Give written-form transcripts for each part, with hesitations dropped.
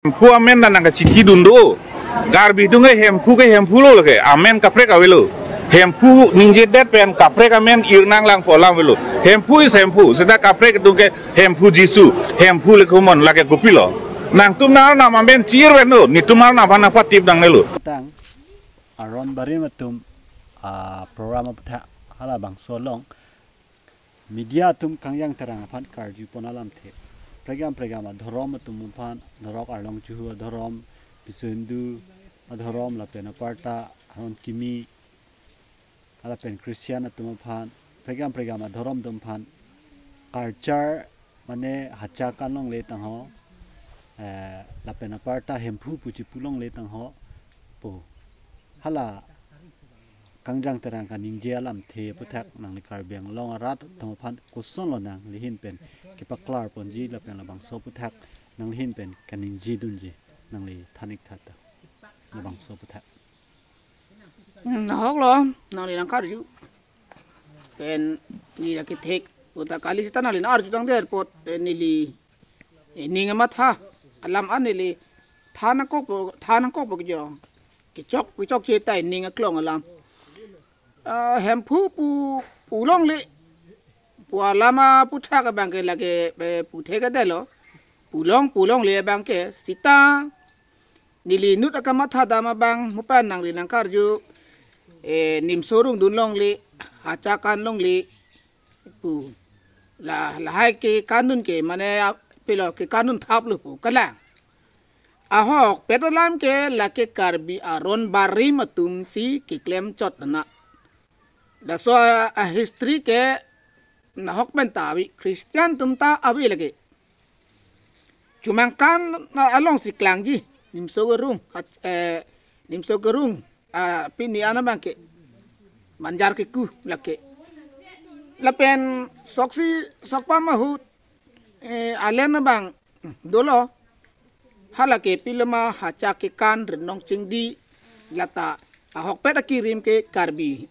Hempu amen na nanga cici dundu, garbi dunga hempu lo lagi, amen kaprek awelo, hempu ninje det pen kaprek amen irnang lang polang welo, hempu is hempu, sedang kaprek dunga hempu jisu, hempu lekumon lagi kupilo, nang tumnar nama amen cier weno, ni tumnar nama napa tip dang nelo. Tang, aron bari matum, program apa hala bang solong, media tum kangyang terang pan karju pon alam the. Program dharom tumumpan dharok arlong chuhu dharom bisundu dharom la pen aparta aron kimi ala pen christian tumumpan program dharom tumpan culture mane hacha kanong le tang ho la pen aparta hempu puji pulong le tang ho po hala kangjang terang kaning dia lam the puthak nang ni karbeng long arat tumumpan kuson lo nang lihin pen kipaklar ponji la pen labang so puthak nang hin pen kaning ji dunji nang li thanik thata labang so puthak hok lo nang li nang karju pen ni ya kithek puta kali sita nang li arju dang der pot ni li ninga matha alam an ni li thana kok bo jo kichok che tai ninga klong alam hempu pu long li lama putra ke bangke lagi puthe ke delo pulong le bangke sita nili nut akamatha dama bang mupan nang li nang karju nim sorung dun long li hacakan long li pu la hai ke kanun ke mane pilo ke kanun thap lu pu kala ahok pedolam ke lake karbi aron bari matum si ki klem chot na da so a history ke na hok bentawi Christian tumta awi lagi cumangkan na along si klangji nimso gerung pini ana bangke manjar ke ku lake lapen sokpa mahut alen bang dolo halake pilema haca ke kan renong cingdi lata ahok pet akirim ke karbi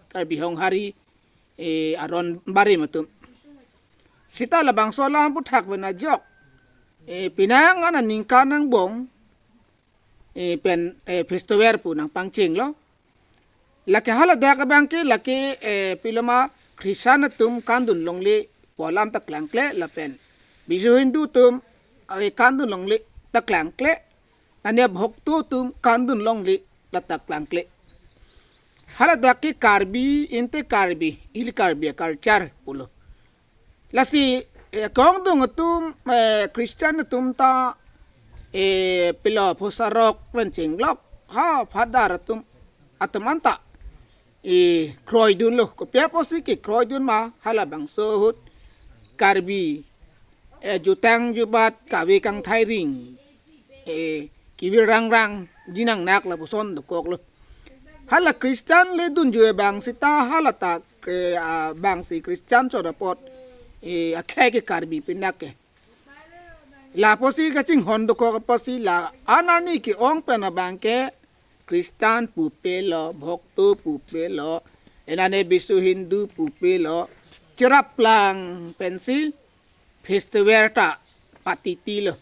karbi hong hari aron bari matum sita labang solam puthak bena jok pinang ana ningka nang bong pen festival pu nang pangching lo lake hala dak bangke lake pilama krisana tum kandun longli polam taklangkle lapen bisu hindu tum kandun longli taklangkle ane bhokto tum kandun longli taklangkle hala daki karbi inte karbi il karbi culture pulo lasi kong dong tum Christian tum ta pilo posarok pencing lok ha padar tum atamanta kroy dun lo ko pia posi ki kroy dun ma hala bang sohut karbi jutang jubat kawi kang thai ring kiwi rang jinang nak la puson dokok lo hala Christian le dun jue bang sita hala ta bang si Christian cho report akhe ke karbi pinake la posi kaching hondo ko posi la anani ki ong pena bangke Christian pupelo bhokto pupelo enane bisu Hindu pupelo cerap lang pensi festival ta patiti lo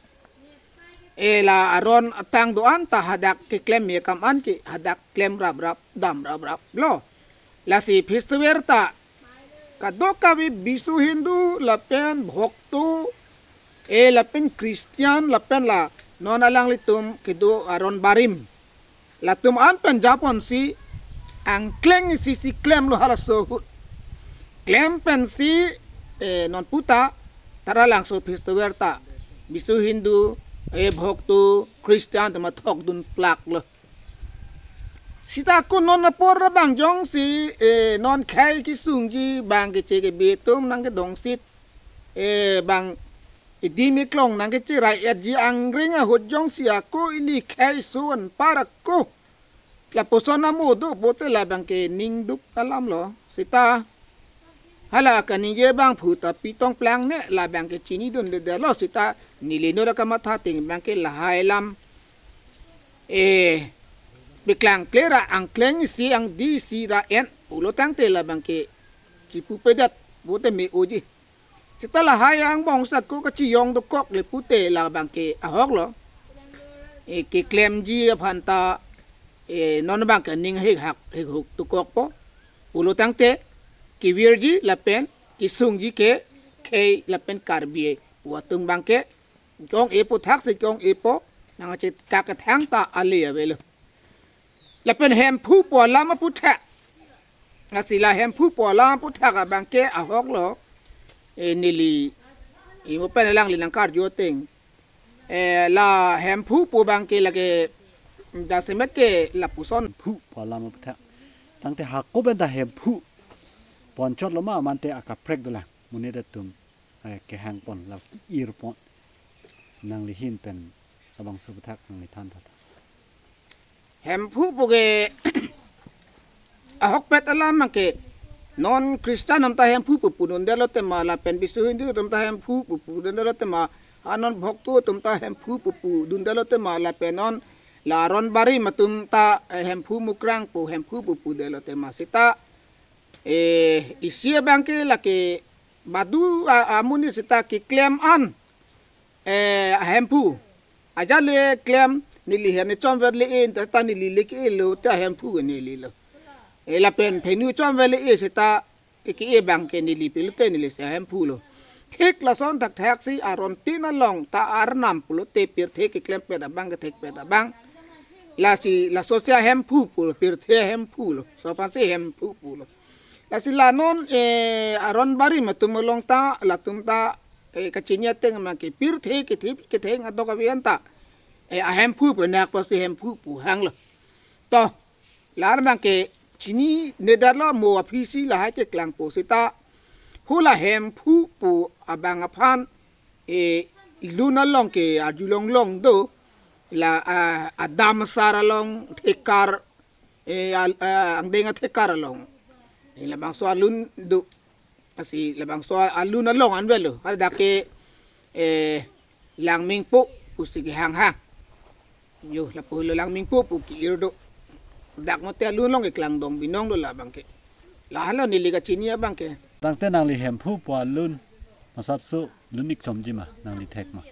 la aron atang doan ta hadak ke klem ye kaman ki hadak klem rab dam rab lo la si festival ta kadoka bi bisu Hindu lapen bhokto lapen Christian lapen la non alang litum kedo aron barim latum an pen Japon si ang kleng si klem lo hala so klem pen si non puta tara lang so festival ta bisu Hindu bhokto Christian tama thok dun plak lo sita ko non napor bang jong si non khai ki sungji bang ke che ke betum nang ke dong sit bang idimi klong nang ke che rai ji angring a hojong si ako ili khai suan para ko la posona mo do bote la bang ke ning duk alam lo sita hala kaninge bang phuta pitong plang ne la bang ke chini dun de lo sita nilino ra kamatha ting bang ke lahai lam biklang klera ang kleng si ang di si ra en ulo tang te la bang ke chipu pedat bote me oji sita lahai ang bong sa ko ka chiyong do kok le pute la bang ke ahok lo ki klem ji phanta non bang ka ning he hak he huk tu kok po ulo tangte ki virji lapen ki sung ji ke ke lapen karbie wa tung bang ke jong e po thak se jong e po nang che ka ka thang ta ali avelo lapen hem phu po lama pu tha ngasila hem phu po lama pu tha ka bang ke a hok lo nili i mo pen lang linang kar jo teng la hem phu po bang ke lage da semet ke la puson phu palam pha tang te ha ko ben da hem phu pon chot lo ma man te aka prek dola mune da tum ke hang pon la ir pon nang li hin pen abang su thak nang li than tha hem phu po ge a hok pet alam ma ke non Christian nam ta hem phu pu non de lo te ma la pen bisu hindu tam ta hem phu pu de lo te ma anon bhokto tum ta hem phu pu dun de lo te ma la pen non la ron bari ma tum ta hem phu mukrang pu hem phu pu de lo te ma sita isia bangke la ke badu amuni sita ki claim an hem phu aja le claim ni li hen chom ver le en ta ni li le ke lo ta hem phu ni li lo la pen phenu chom ver le e sita ki e bangke ni li pe te ni le se hem phu lo thik la son tak thak si aron tin along ta arnam pulo te pir the ki claim pe da bang ke thek pe da bang la si la sosia hem phu pulo pir the hem phu lo so pa se hem phu pulo la si la non aron bari matum long ta la tum ta kachinya teng ma ke pir the ki thip ke the nga do ka vianta a hem phu pe nak pa se hem phu pu hang lo to lar ma ke chini nedala mo apisi la ha ke klang po sita hula hem phu pu abang aphan luna long ke ajulong long do la adam sara long thekar ang denga thekar long la bang so alun do asi la bang so alun long an velo ada ke lang ming po pusti ki hang hang yo la po lang ming po ki irdo dak mo te alun long ke klang dong binong do la bang ke la halo ni liga chinia bang ke tang te nang li hem phu po lun ma sap su lunik chom ji ma nang li thek ma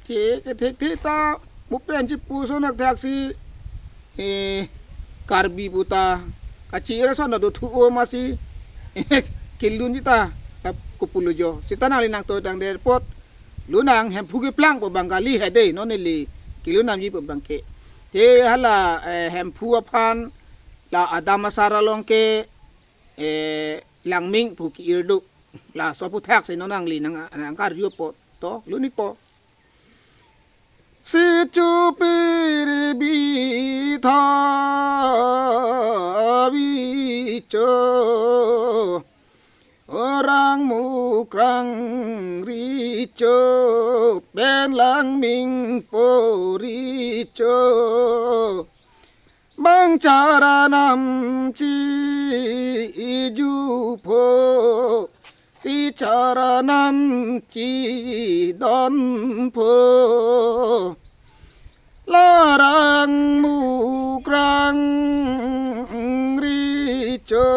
thế ta một bên chỉ pu số nạc thạc si karbi puta kaci ra sana do thu o masih kilun kita kupulu jo sita nang linang to dang der pot lunang hem phu ke plang po bangali he dei no ne li kilun nam ji po bangke te hala hem phu aphan la adama sara long ke lang ming pu ki irdu la so pu thak se no nang li nang kar yo po to lunik po si chu piri bi tha bi cho orang mu krang ri cho ben lang ming po ri cho bang cara nam chi ju pho si cara nam chi don pho larang mu krang ri cho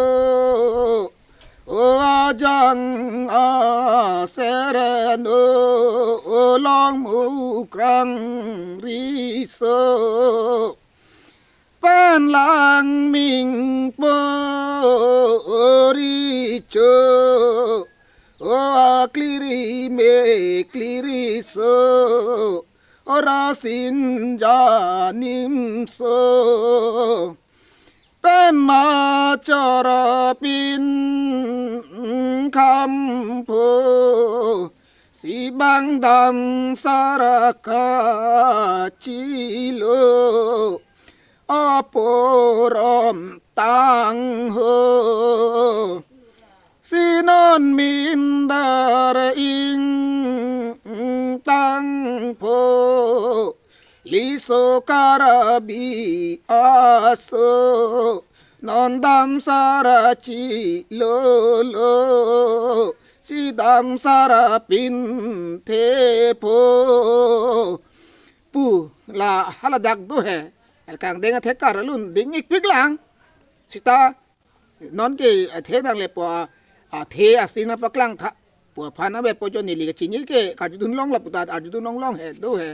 o ajang a sereno o long mu krang ri so pan lang ming po ri cho o kliri me kliri so ora sin janim so pen ma chara pin kham pho si bang dam saraka chi lo aporam tang ho sinon mindar ing tang pho liso karabi aso non dam sarachi lo lo si dam sarapin the pho pu la haladak do hai el kang denga the karalun ding ik pik lang sita non ke the dang le po the asina paklang tha po phana be po jo ni li chini ke ka ju dun long la puta a ju dun long long he do he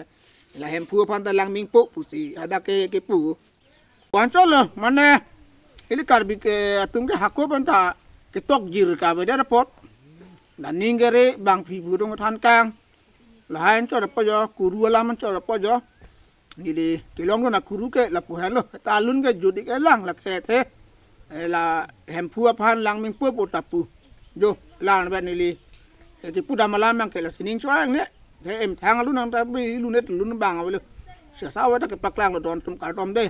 la hem pu pan ta lang ming po pu si ada ke pu wan cho lo mana ili karbi ke atum ke hakko pan ta ke tok jir ka be da pot la ningere bang phi bu dong than kang la han cho da po jo kuru la man cho da po jo ni de ke long na kuru ke la pu han lo ta lun ke judi ke lang la ke the la hem pu pan lang ming po po ta pu jo lang ba ni li ke pu da malam mang ke la sining cho ang ne thế em thang luôn nang ta bi luôn net luôn bang à vậy luôn sợ sao vậy ta cái bạc lang là đòn tụm cả đòn đây